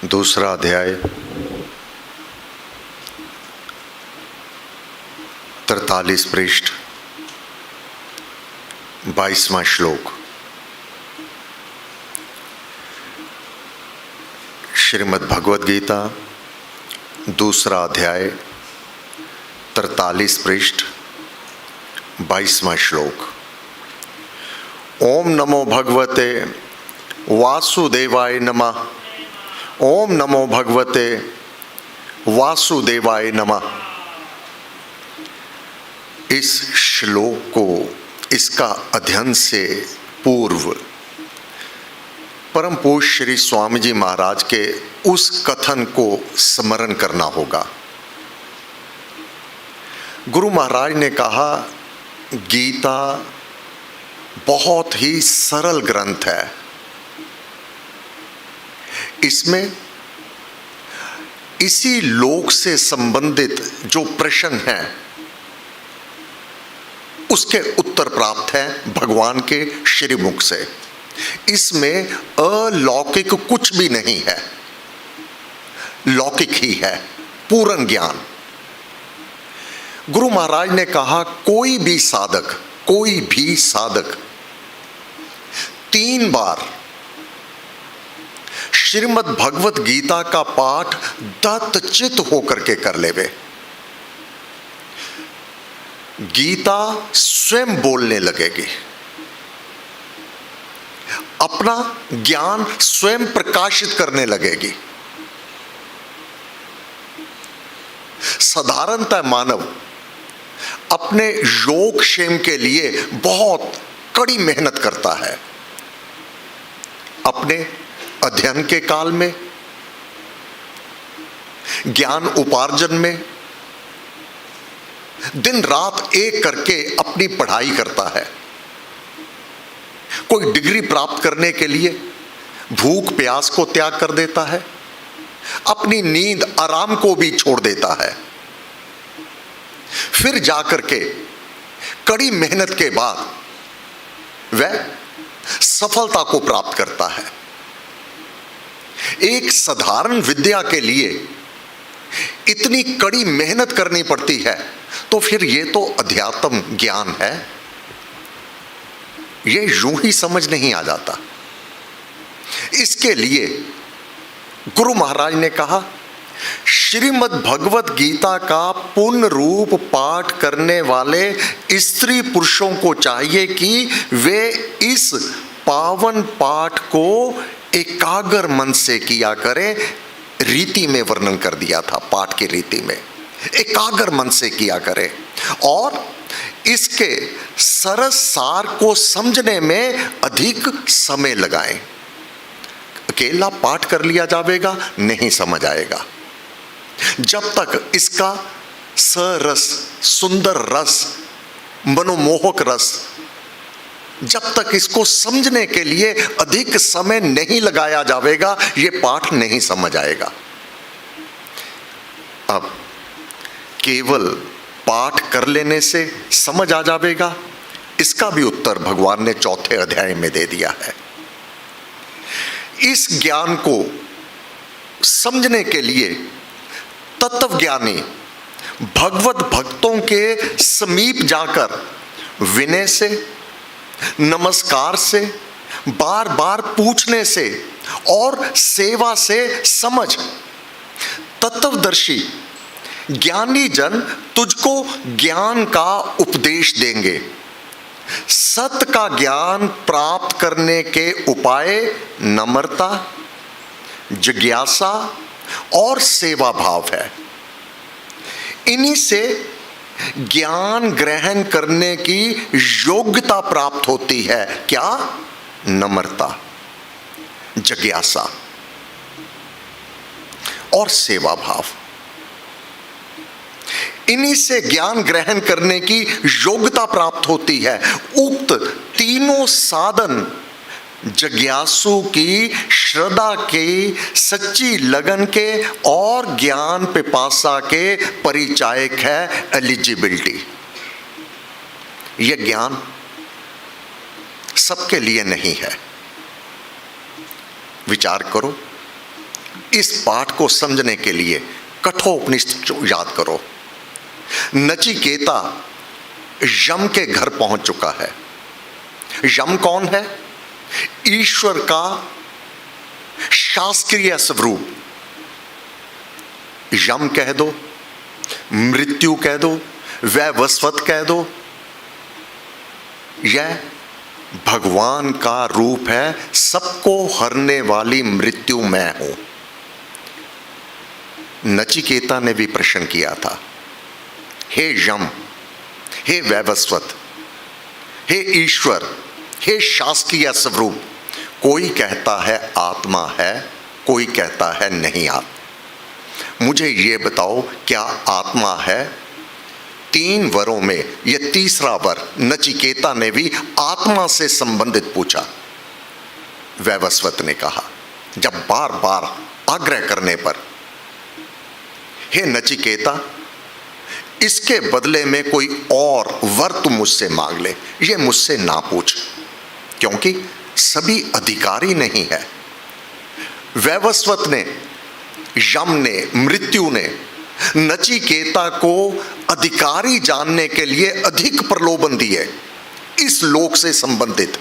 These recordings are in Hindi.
दूसरा अध्याय 43 पृष्ठ 22वां श्लोक। श्रीमद् भगवद गीता दूसरा अध्याय 43 पृष्ठ 22वां श्लोक। ओम नमो भगवते वासुदेवाय नमः। ओम नमो भगवते वासुदेवाय नमः। इस श्लोक को, इसका अध्ययन से पूर्व परम पूज्य श्री स्वामी जी महाराज के उस कथन को स्मरण करना होगा। गुरु महाराज ने कहा, गीता बहुत ही सरल ग्रंथ है। इसमें इसी लोक से संबंधित जो प्रश्न हैं उसके उत्तर प्राप्त हैं भगवान के श्रीमुख से। इसमें अलौकिक कुछ भी नहीं है, लौकिक ही है, पूर्ण ज्ञान। गुरु महाराज ने कहा, कोई भी साधक 3 बार श्रीमद् भगवत गीता का पाठ दत्तचित होकर के कर लेवे। गीता स्वयं बोलने लगेगी, अपना ज्ञान स्वयं प्रकाशित करने लगेगी। साधारणतः मानव अपने योगक्षेम के लिए बहुत कड़ी मेहनत करता है। अपने अध्ययन के काल में, ज्ञान उपार्जन में दिन रात एक करके अपनी पढ़ाई करता है। कोई डिग्री प्राप्त करने के लिए भूख प्यास को त्याग कर देता है, अपनी नींद आराम को भी छोड़ देता है। फिर जाकर के कड़ी मेहनत के बाद वह सफलता को प्राप्त करता है। एक साधारण विद्या के लिए इतनी कड़ी मेहनत करनी पड़ती है, तो फिर यह तो अध्यात्म ज्ञान है, यह यूं ही समझ नहीं आ जाता। इसके लिए गुरु महाराज ने कहा, श्रीमद् भगवत गीता का पूर्ण रूप पाठ करने वाले स्त्री पुरुषों को चाहिए कि वे इस पावन पाठ को एकाग्र मन से किया करें। रीति में वर्णन कर दिया था, पाठ की रीति में एकाग्र मन से किया करें और इसके सरस सार को समझने में अधिक समय लगाएं। अकेला पाठ कर लिया जाएगा, नहीं समझ आएगा। जब तक इसका सरस, सुंदर रस, मनोमोहक रस, जब तक इसको समझने के लिए अधिक समय नहीं लगाया जाएगा, ये पाठ नहीं समझ आएगा। अब केवल पाठ कर लेने से समझ आ जाएगा, इसका भी उत्तर भगवान ने 4थे अध्याय में दे दिया है। इस ज्ञान को समझने के लिए तत्वज्ञानी भगवत भक्तों के समीप जाकर विनय से, नमस्कार से, बार बार पूछने से और सेवा से समझ। तत्वदर्शी ज्ञानी जन तुझको ज्ञान का उपदेश देंगे। सत्य का ज्ञान प्राप्त करने के उपाय नम्रता, जिज्ञासा और सेवा भाव है। इन्हीं से ज्ञान ग्रहण करने की योग्यता प्राप्त होती है। क्या? नम्रता, जिज्ञासा और सेवा भाव। इन्हीं से ज्ञान ग्रहण करने की योग्यता प्राप्त होती है। उक्त तीनों साधन जिज्ञासु की श्रद्धा के, सच्ची लगन के और ज्ञान पिपासा के परिचायक है। एलिजिबिलिटी, यह ज्ञान सबके लिए नहीं है। विचार करो, इस पाठ को समझने के लिए कठोपनिषद याद करो। नचिकेता यम के घर पहुंच चुका है। यम कौन है? ईश्वर का शासकीय स्वरूप। यम कह दो, मृत्यु कह दो, वैवस्वत कह दो, यह भगवान का रूप है। सबको हरने वाली मृत्यु मैं हूं। नचिकेता ने भी प्रश्न किया था, हे यम, हे वैवस्वत, हे ईश्वर, हे शासकीय स्वरूप, कोई कहता है आत्मा है, कोई कहता है नहीं आत्मा। मुझे ये बताओ, क्या आत्मा है? 3 वरों में यह तीसरा वर नचिकेता ने भी आत्मा से संबंधित पूछा। वैवस्वत ने कहा, जब बार बार आग्रह करने पर, हे नचिकेता, इसके बदले में कोई और वर तू मुझसे मांग ले, ये मुझसे ना पूछ, क्योंकि सभी अधिकारी नहीं है। वैवस्वत ने, यम ने, मृत्यु ने नचिकेता को अधिकारी जानने के लिए अधिक प्रलोभन दिए। इस लोक से संबंधित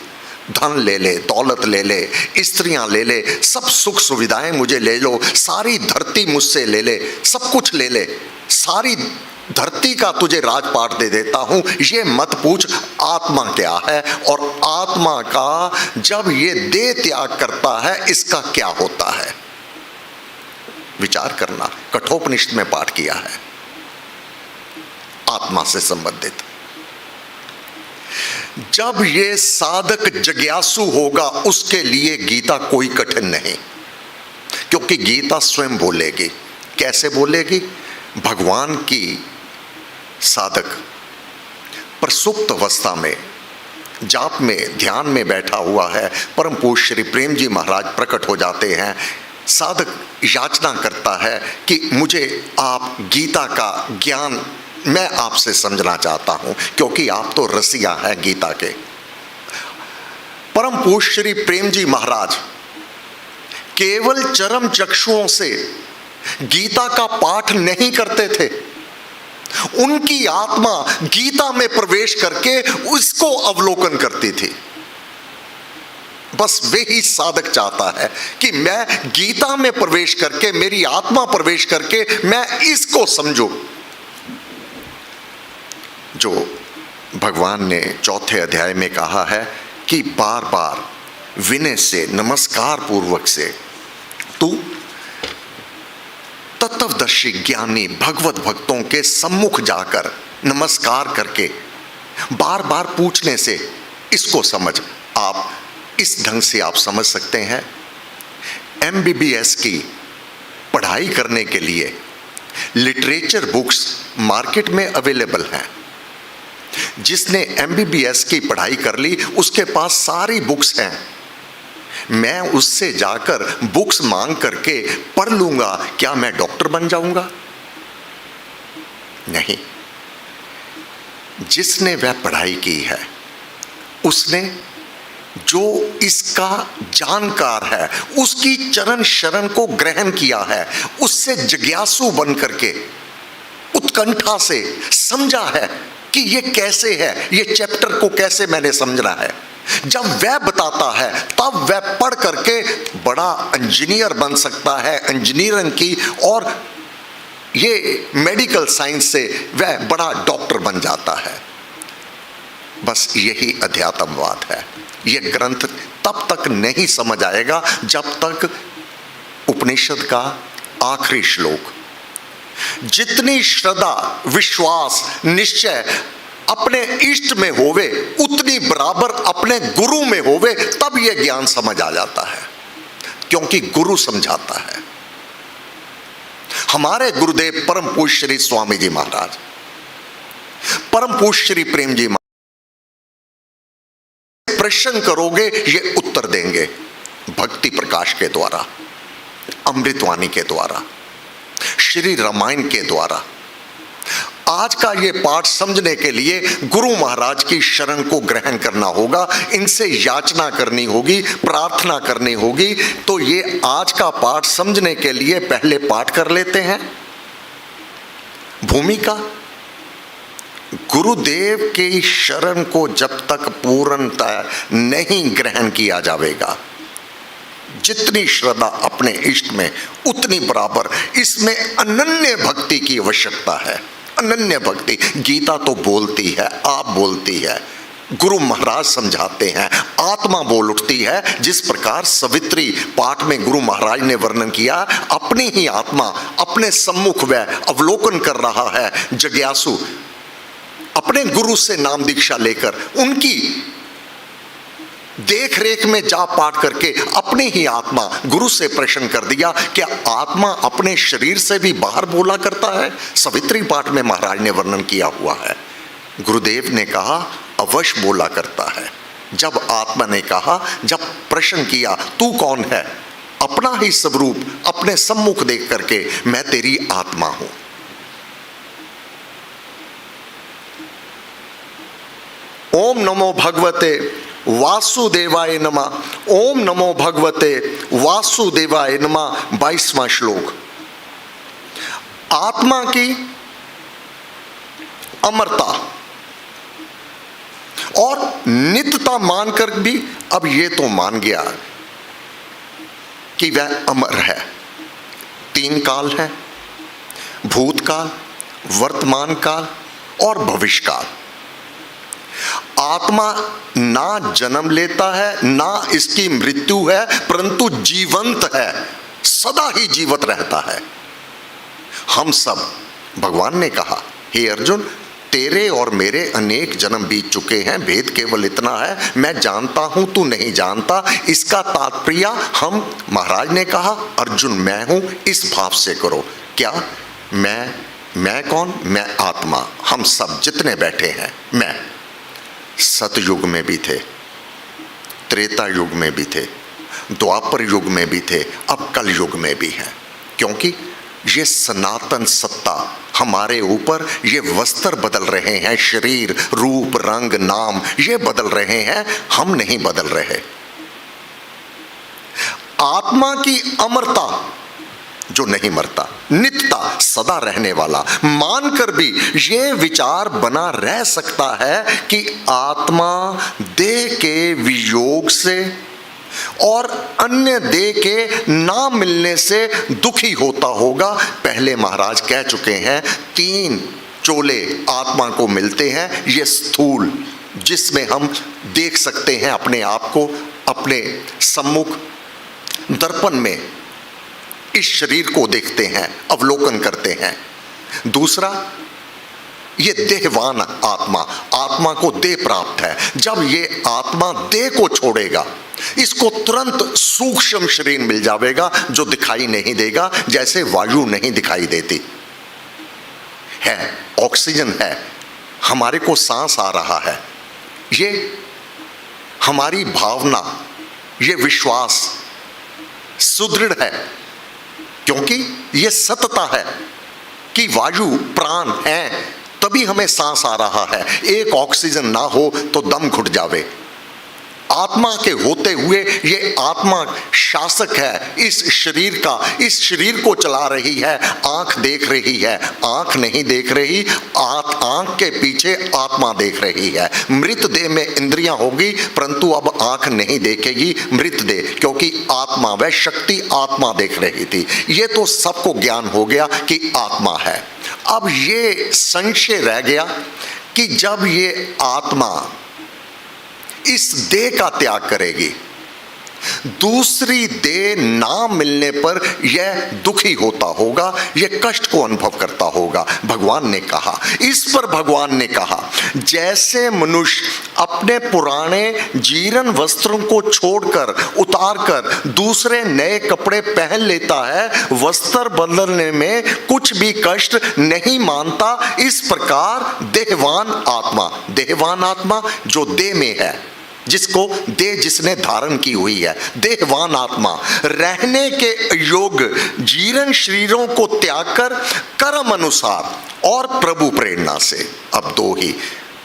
धन ले ले, दौलत ले ले, स्त्रियां ले ले, सब सुख सुविधाएं मुझे ले लो, सारी धरती मुझसे ले ले, सब कुछ ले ले, सारी धरती का तुझे राजपाट दे देता हूं, ये मत पूछ आत्मा क्या है और आत्मा का जब ये देह त्याग करता है इसका क्या होता है। विचार करना, कठोपनिषद में पाठ किया है आत्मा से संबंधित। जब ये साधक जिज्ञासु होगा उसके लिए गीता कोई कठिन नहीं, क्योंकि गीता स्वयं बोलेगी। कैसे बोलेगी? भगवान की साधक प्रसुप्त अवस्था में जाप में ध्यान में बैठा हुआ है, परम पूज्य श्री प्रेम जी महाराज प्रकट हो जाते हैं। साधक याचना करता है कि मुझे आप गीता का ज्ञान मैं आपसे समझना चाहता हूं, क्योंकि आप तो रसिया हैं गीता के। परम पूज्य श्री प्रेम जी महाराज केवल चरम चक्षुओं से गीता का पाठ नहीं करते थे, उनकी आत्मा गीता में प्रवेश करके उसको अवलोकन करती थी। बस वे ही साधक चाहता है कि मैं गीता में प्रवेश करके, मेरी आत्मा प्रवेश करके मैं इसको समझूं, जो भगवान ने 4थे अध्याय में कहा है कि बार बार विनय से, नमस्कार पूर्वक से तू तत्वदर्शी ज्ञानी भगवत भक्तों के सम्मुख जाकर नमस्कार करके बार बार पूछने से इसको समझ। आप इस ढंग से आप समझ सकते हैं। MBBS की पढ़ाई करने के लिए लिटरेचर बुक्स मार्केट में अवेलेबल हैं। जिसने MBBS की पढ़ाई कर ली उसके पास सारी बुक्स हैं। मैं उससे जाकर बुक्स मांग करके पढ़ लूंगा, क्या मैं डॉक्टर बन जाऊंगा? नहीं। जिसने वह पढ़ाई की है, उसने जो इसका जानकार है, उसकी चरण शरण को ग्रहण किया है, उससे जिज्ञासु बन करके उत्कंठा से समझा है कि ये कैसे है, ये चैप्टर को कैसे मैंने समझना है। जब वह बताता है तब वह पढ़ करके बड़ा इंजीनियर बन सकता है, इंजीनियरिंग की, और ये मेडिकल साइंस से वह बड़ा डॉक्टर बन जाता है। बस यही अध्यात्मवाद है। यह ग्रंथ तब तक नहीं समझ आएगा जब तक उपनिषद का आखिरी श्लोक, जितनी श्रद्धा, विश्वास, निश्चय अपने इष्ट में होवे उतनी बराबर अपने गुरु में होवे, तब यह ज्ञान समझ आ जाता है, क्योंकि गुरु समझाता है। हमारे गुरुदेव परम पूज्य श्री स्वामी जी महाराज, परम पूज्य श्री प्रेम जी महाराज, प्रश्न करोगे ये उत्तर देंगे भक्ति प्रकाश के द्वारा, अमृतवाणी के द्वारा, श्री रामायण के द्वारा। आज का ये पाठ समझने के लिए गुरु महाराज की शरण को ग्रहण करना होगा, इनसे याचना करनी होगी, प्रार्थना करनी होगी। तो ये आज का पाठ समझने के लिए पहले पाठ कर लेते हैं। भूमिका, गुरुदेव की शरण को जब तक पूर्णतः नहीं ग्रहण किया जाएगा, जितनी श्रद्धा अपने इष्ट में उतनी बराबर इसमें अनन्य भक्ति की आवश्यकता है। अनन्य भक्ति, गीता तो बोलती है, आप बोलती है, गुरु महाराज समझाते हैं, आत्मा बोल उठती है। जिस प्रकार सवित्री पाठ में गुरु महाराज ने वर्णन किया, अपनी ही आत्मा अपने सम्मुख वह अवलोकन कर रहा है। जिज्ञासु अपने गुरु से नाम दीक्षा लेकर उनकी देख रेख में जा पाठ करके अपनी ही आत्मा गुरु से प्रश्न कर दिया, क्या आत्मा अपने शरीर से भी बाहर बोला करता है? सवित्री पाठ में महाराज ने वर्णन किया हुआ है। गुरुदेव ने कहा अवश्य बोला करता है। जब आत्मा ने कहा, जब प्रश्न किया तू कौन है, अपना ही स्वरूप अपने सम्मुख देख करके मैं तेरी आत्मा हूं। ओम नमो भगवते वासुदेवाय नमः। ओम नमो भगवते वासुदेवाय नमः। 22वां श्लोक। आत्मा की अमरता और नित्यता मानकर भी अब ये तो मान गया कि वह अमर है। 3 काल है, भूतकाल, वर्तमान काल और भविष्य काल। आत्मा ना जन्म लेता है, ना इसकी मृत्यु है, परंतु जीवंत है, सदा ही जीवित रहता है। हम सब, भगवान ने कहा हे अर्जुन, तेरे और मेरे अनेक जन्म बीत चुके हैं, भेद केवल इतना है मैं जानता हूं तू नहीं जानता। इसका तात्पर्य हम, महाराज ने कहा अर्जुन मैं हूं, इस भाव से करो। क्या मैं कौन? मैं आत्मा। हम सब जितने बैठे हैं, मैं सतयुग में भी थे, त्रेता युग में भी थे, द्वापर युग में भी थे, अब कल युग में भी हैं। क्योंकि ये सनातन सत्ता हमारे ऊपर, ये वस्त्र बदल रहे हैं, शरीर, रूप, रंग, नाम ये बदल रहे हैं, हम नहीं बदल रहे। आत्मा की अमरता जो नहीं मरता, नित्यता, सदा रहने वाला, मानकर भी ये विचार बना रह सकता है कि आत्मा देह के वियोग से और अन्य देह के ना मिलने से दुखी होता होगा। पहले महाराज कह चुके हैं 3 चोले आत्मा को मिलते हैं। ये स्थूल, जिसमें हम देख सकते हैं अपने आप को, अपने सम्मुख दर्पण में इस शरीर को देखते हैं, अवलोकन करते हैं। दूसरा, ये देहवान आत्मा, आत्मा को देह प्राप्त है। जब ये आत्मा देह को छोड़ेगा, इसको तुरंत सूक्ष्म शरीर मिल जाएगा जो दिखाई नहीं देगा, जैसे वायु नहीं दिखाई देती है, ऑक्सीजन है, हमारे को सांस आ रहा है। ये हमारी भावना, ये विश्वास सुदृढ़ है, क्योंकि ये सतता है कि वायु प्राण है, तभी हमें सांस आ रहा है। एक ऑक्सीजन ना हो तो दम घुट जावे। आत्मा के होते हुए ये आत्मा शासक है इस शरीर का, इस शरीर को चला रही है। आंख देख रही है, आंख नहीं देख रही, आंख के पीछे आत्मा देख रही है। मृत देह में इंद्रियां होगी, परंतु अब आंख नहीं देखेगी मृत देह, क्योंकि आत्मा, वह शक्ति आत्मा देख रही थी। ये तो सबको ज्ञान हो गया कि आत्मा है। अब ये संशय रह गया कि जब ये आत्मा इस देह का त्याग करेगी, दूसरी देह ना मिलने पर यह दुखी होता होगा, यह कष्ट को अनुभव करता होगा। भगवान ने कहा, इस पर भगवान ने कहा, जैसे मनुष्य अपने पुराने जीर्ण वस्त्रों को छोड़कर, उतारकर दूसरे नए कपड़े पहन लेता है, वस्त्र बदलने में कुछ भी कष्ट नहीं मानता, इस प्रकार देहवान आत्मा जो देह में है, जिसको देह जिसने धारण की हुई है, देहवान आत्मा रहने के योग्य जीर्ण शरीरों को त्याग कर कर्म अनुसार और प्रभु प्रेरणा से। अब दो ही,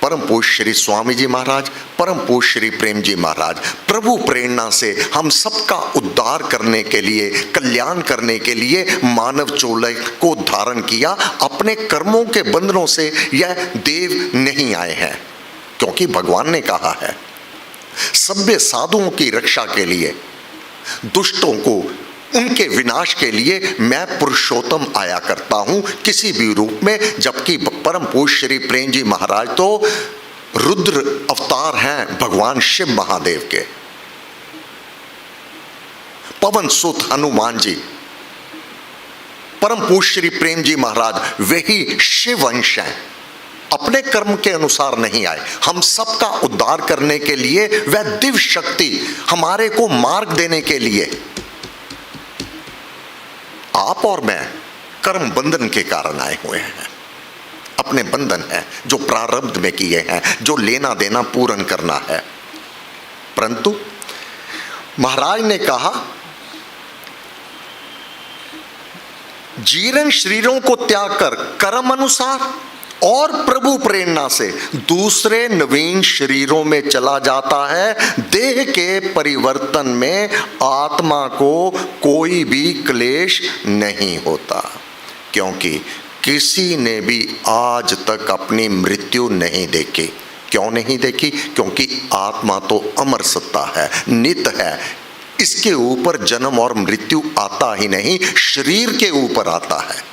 परम पूज्य श्री स्वामी जी महाराज, परम पूज्य श्री प्रेम जी महाराज, प्रभु प्रेरणा से हम सबका उद्धार करने के लिए, कल्याण करने के लिए मानव चोले को धारण किया। अपने कर्मों के बंधनों से यह देव नहीं आए हैं, क्योंकि भगवान ने कहा है सभ्य साधुओं की रक्षा के लिए, दुष्टों को उनके विनाश के लिए मैं पुरुषोत्तम आया करता हूं किसी भी रूप में। जबकि परम पूज्य श्री प्रेम जी महाराज तो रुद्र अवतार हैं भगवान शिव महादेव के। पवन सुत हनुमान जी, परम पूज्य श्री प्रेम जी महाराज वही शिव अंश हैं। अपने कर्म के अनुसार नहीं आए, हम सबका उद्धार करने के लिए, वह दिव्य शक्ति हमारे को मार्ग देने के लिए। आप और मैं कर्म बंधन के कारण आए हुए हैं, अपने बंधन है जो प्रारब्ध में किए हैं, जो लेना देना पूर्ण करना है। परंतु महाराज ने कहा जीर्ण शरीरों को त्याग कर कर्म अनुसार और प्रभु प्रेरणा से दूसरे नवीन शरीरों में चला जाता है। देह के परिवर्तन में आत्मा को कोई भी क्लेश नहीं होता, क्योंकि किसी ने भी आज तक अपनी मृत्यु नहीं देखी। क्यों नहीं देखी? क्योंकि आत्मा तो अमर सत्ता है, नित्य है। इसके ऊपर जन्म और मृत्यु आता ही नहीं, शरीर के ऊपर आता है।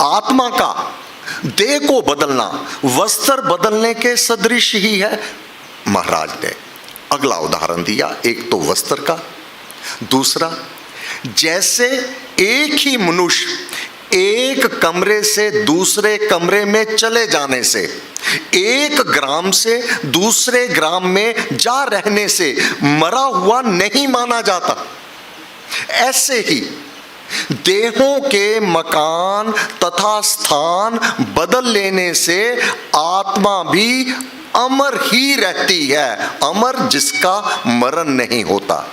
आत्मा का देह को बदलना वस्त्र बदलने के सदृश ही है। महाराज ने अगला उदाहरण दिया, एक तो वस्त्र का, दूसरा जैसे एक ही मनुष्य एक कमरे से दूसरे कमरे में चले जाने से, एक ग्राम से दूसरे ग्राम में जा रहने से मरा हुआ नहीं माना जाता, ऐसे ही देहों के मकान तथा स्थान बदल लेने से आत्मा भी अमर ही रहती है, अमर जिसका मरण नहीं होता।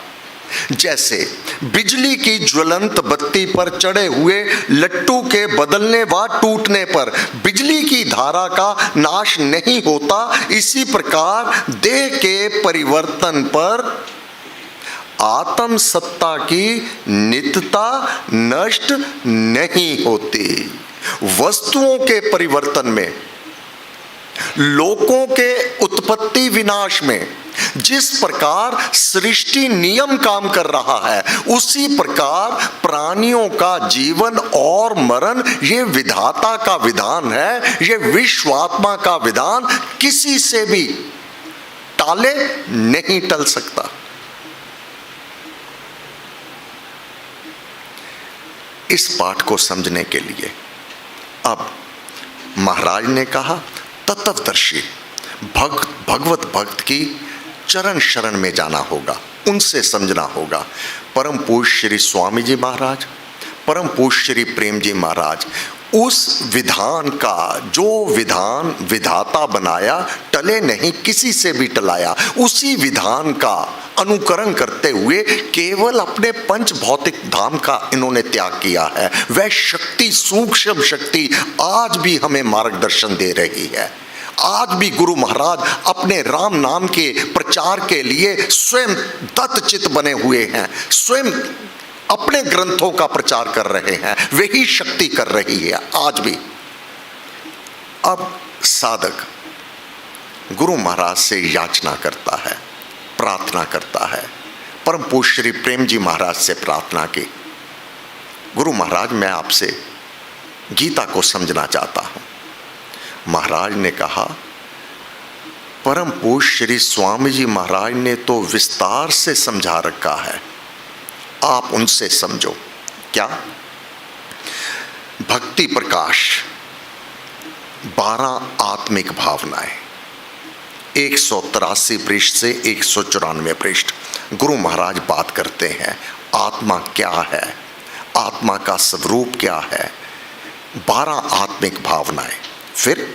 जैसे बिजली की ज्वलंत बत्ती पर चढ़े हुए लट्टू के बदलने व टूटने पर बिजली की धारा का नाश नहीं होता, इसी प्रकार देह के परिवर्तन पर आत्म सत्ता की नित्यता नष्ट नहीं होती। वस्तुओं के परिवर्तन में, लोकों के उत्पत्ति विनाश में जिस प्रकार सृष्टि नियम काम कर रहा है, उसी प्रकार प्राणियों का जीवन और मरण ये विधाता का विधान है, ये विश्वात्मा का विधान किसी से भी टाले नहीं टल सकता। इस पाठ को समझने के लिए अब महाराज ने कहा तत्वदर्शी भगवत भक्त की चरण शरण में जाना होगा, उनसे समझना होगा। परम पूज्य श्री स्वामी जी महाराज, परम पूज्य श्री प्रेम जी महाराज उस विधान का, जो विधान विधाता बनाया, टले नहीं, किसी से भी टलाया, उसी विधान का अनुकरण करते हुए केवल अपने पंच भौतिक धाम का इन्होंने त्याग किया है। वह शक्ति, सूक्ष्म शक्ति आज भी हमें मार्गदर्शन दे रही है। आज भी गुरु महाराज अपने राम नाम के प्रचार के लिए स्वयं दत्तचित बने हुए हैं, स्वयं अपने ग्रंथों का प्रचार कर रहे हैं, वही शक्ति कर रही है आज भी। अब साधक गुरु महाराज से याचना करता है, प्रार्थना करता है। परम पूज्य श्री प्रेम जी महाराज से प्रार्थना की, गुरु महाराज मैं आपसे गीता को समझना चाहता हूं। महाराज ने कहा परम पूज्य श्री स्वामी जी महाराज ने तो विस्तार से समझा रखा है, आप उनसे समझो। क्या? भक्ति प्रकाश 12 आत्मिक भावनाएं, 183 पृष्ठ से 194 पृष्ठ गुरु महाराज बात करते हैं आत्मा क्या है, आत्मा का स्वरूप क्या है, 12 आत्मिक भावनाएं। फिर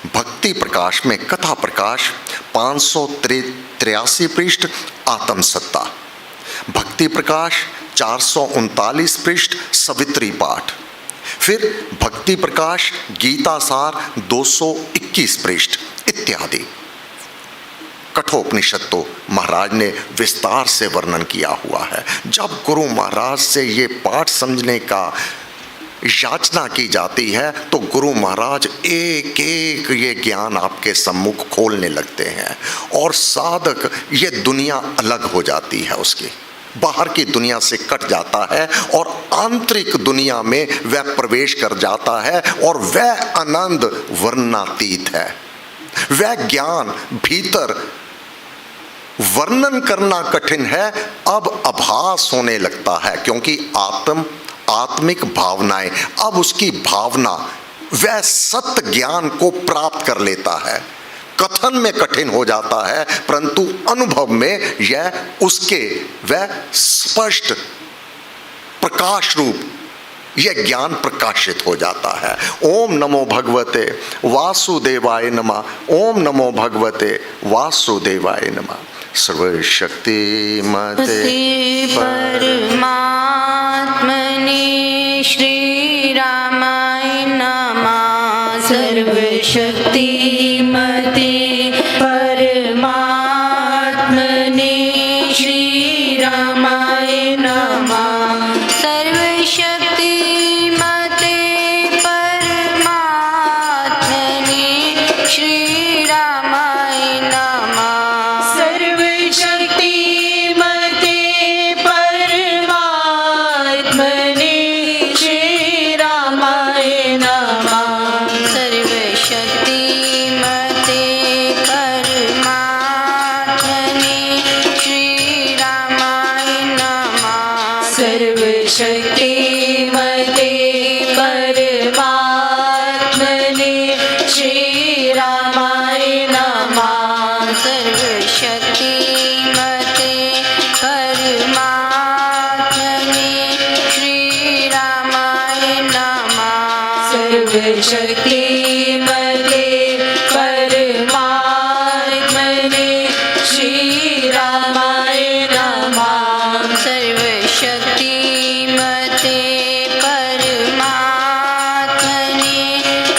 भक्ति प्रकाश में कथा प्रकाश 583 पृष्ठ आत्म सत्ता, भक्ति प्रकाश 439 पृष्ठ सवित्री पाठ। फिर भक्ति प्रकाश गीता सार 221 पृष्ठ इत्यादि कठोपनिषद तो महाराज ने विस्तार से वर्णन किया हुआ है। जब गुरु महाराज से ये पाठ समझने का याचना की जाती है तो गुरु महाराज एक एक ये ज्ञान आपके सम्मुख खोलने लगते हैं और साधक ये दुनिया अलग हो जाती है, उसकी बाहर की दुनिया से कट जाता है और आंतरिक दुनिया में वह प्रवेश कर जाता है और वह आनंद वर्णनातीत है। वह ज्ञान भीतर वर्णन करना कठिन है, अब आभास होने लगता है, क्योंकि आत्मिक भावनाएं, अब उसकी भावना वह सत्य ज्ञान को प्राप्त कर लेता है। कथन में कठिन हो जाता है परंतु अनुभव में यह उसके वह स्पष्ट प्रकाश रूप यह ज्ञान प्रकाशित हो जाता है। ओम नमो भगवते वासुदेवाय नमः। ओम नमो भगवते वासुदेवाय नमः। सर्वशक्तिमते परमात्मने श्री रामाय नमः। सर्वशक्तिमते परमात्मने श्री रामाय नमः। सर्वशक्तिमते परमात्मने श्री रामाय नमः। सर्वशक्तिमते परमात्मने श्री रामाय नमः। सर्वशक्तिमते परमात्मने श्री रामाय नमः। सर्वशक्तिमते परमात्मने श्री रामाय नमः। सर्वशक्तिमते परमात्मने श्री रामाय नमः। सर्वशक्तिमते परमात्मने श्री रामाय नमः। सर्वशक्तिमते परमात्मने श्री रामाय नमः। सर्वशक्तिमते परमात्मने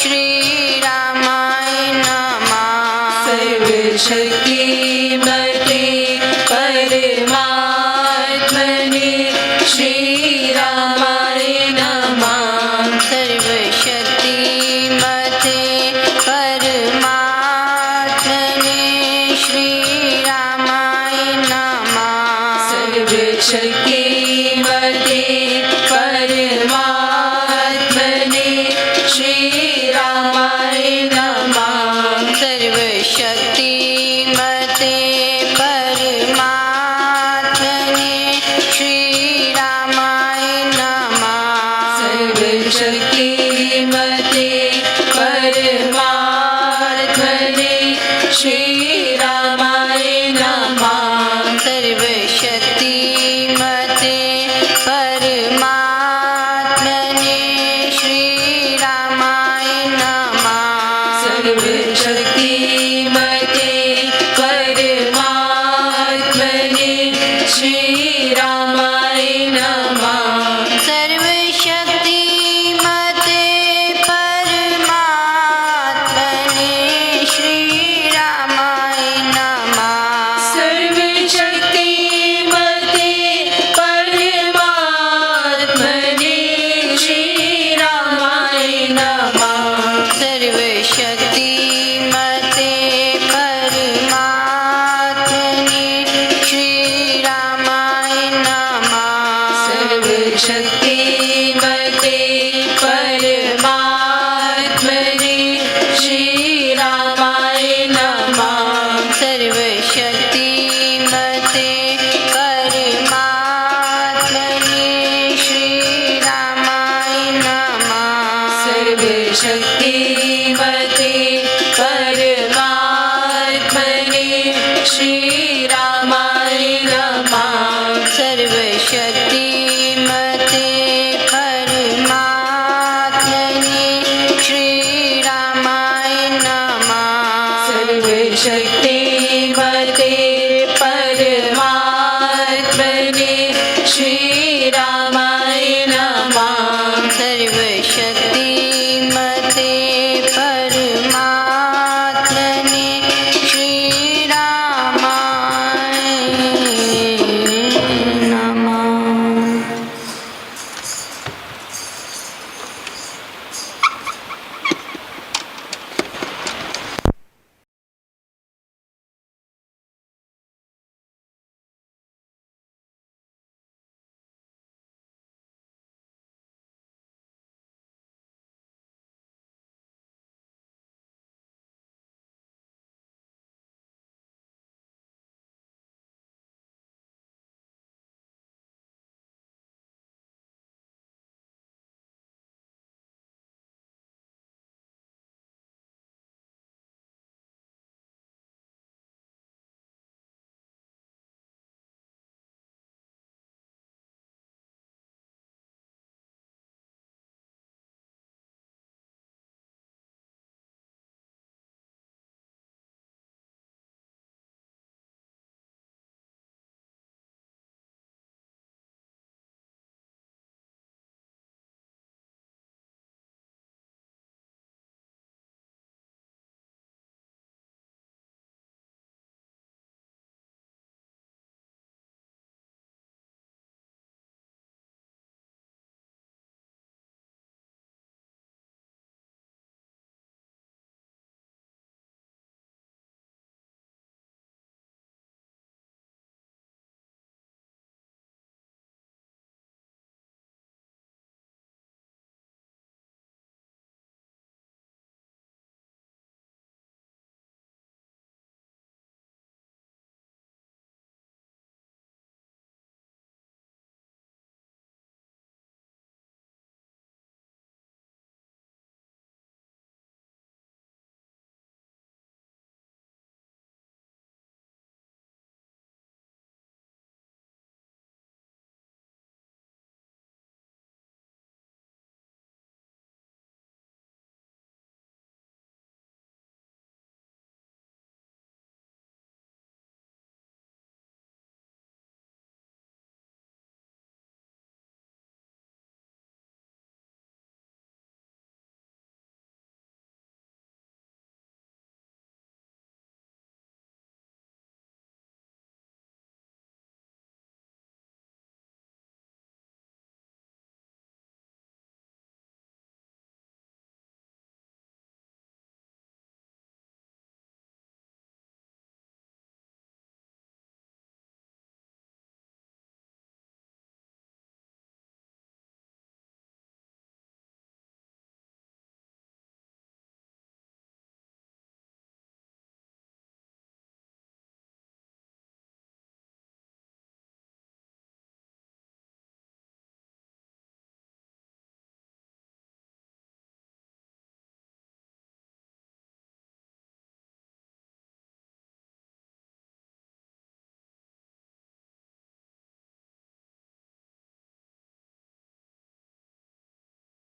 श्री रामाय नमः। सर्वशक्तिमते परमात्मने श्री रामाय नमः। सर्वशक्तिमते परमात्मने श्री रामाय नमः। सर्वशक्तिमते परमात्मने श्री रामाय नमः। सर्वशक्तिमते परमात्मने श्री रामाय नमः। सर्वशक्तिमते परमात्मने श्री रामाय नमः। सर्वशक्तिमते परमात्मने श्री रामाय नमः। सर्वशक्तिमते परमात्मने श्री रामाय नमः। सर्वशक्तिमते परमात्मने श्री रामाय नमः। सर्वशक्तिमते परमात्मने श्री रामाय नमः। सर्वशक्तिमते